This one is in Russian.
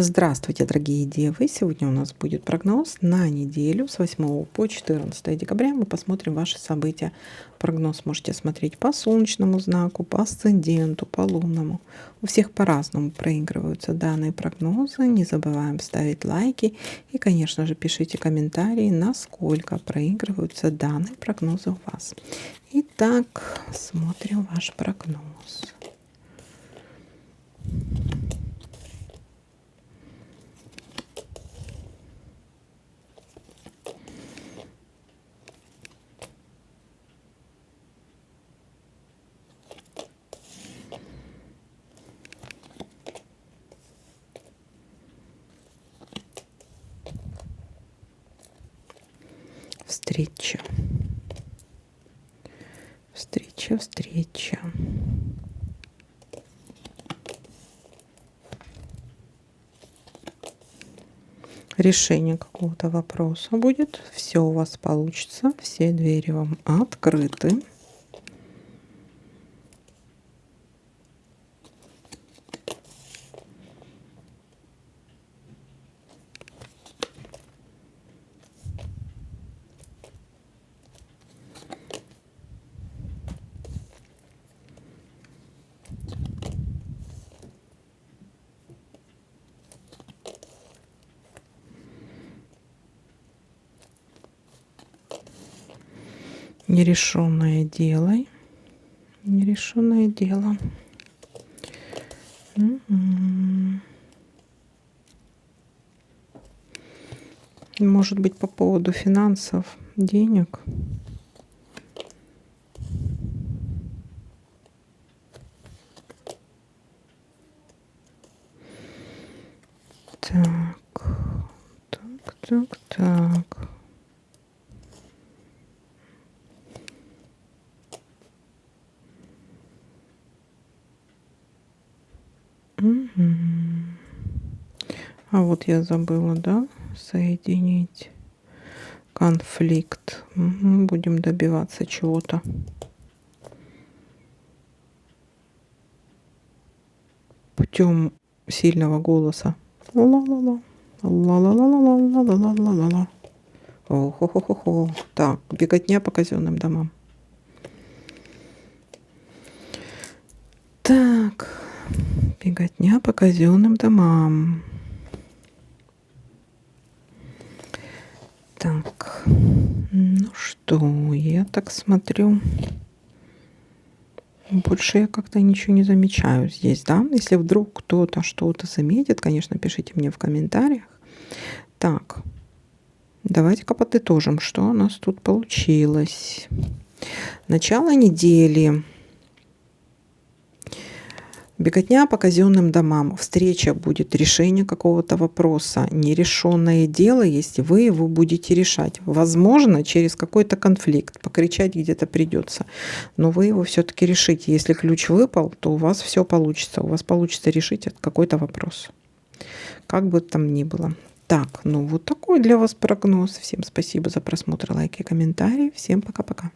Здравствуйте, дорогие девы! Сегодня у нас будет прогноз на неделю с 8 по 14 декабря. Мы посмотрим ваши события. Прогноз можете смотреть по солнечному знаку, по асценденту, по лунному. У всех по-разному проигрываются данные прогнозы. Не забываем ставить лайки и, конечно же, пишите комментарии, насколько проигрываются данные прогнозы у вас. Итак, смотрим ваш прогноз. Встреча. Встреча, встреча. Решение какого-то вопроса будет. Все у вас получится. Все двери вам открыты. Нерешенное дело. Нерешенное дело. Может быть, по поводу финансов, денег. Так. А вот я забыла, да, соединить конфликт. Будем добиваться чего-то. Путем сильного голоса. Ла-ла-ла. Ла-ла-ла-ла-ла-ла-ла-ла-ла-ла. О-хо-хо-хо-хо. Так, беготня по казенным домам. Так, беготня по казенным домам. Так, ну что, я так смотрю. Больше я как-то ничего не замечаю здесь, да? Если вдруг кто-то что-то заметит, конечно, пишите мне в комментариях. Так, давайте-ка подытожим, что у нас тут получилось. Начало недели. Беготня по казенным домам. Встреча будет, решение какого-то вопроса. Нерешенное дело, если вы его будете решать. Возможно, через какой-то конфликт. Покричать где-то придется. Но вы его все-таки решите. Если ключ выпал, то у вас все получится. У вас получится решить какой-то вопрос. Как бы там ни было. Так, ну вот такой для вас прогноз. Всем спасибо за просмотр, лайки, комментарии. Всем пока-пока.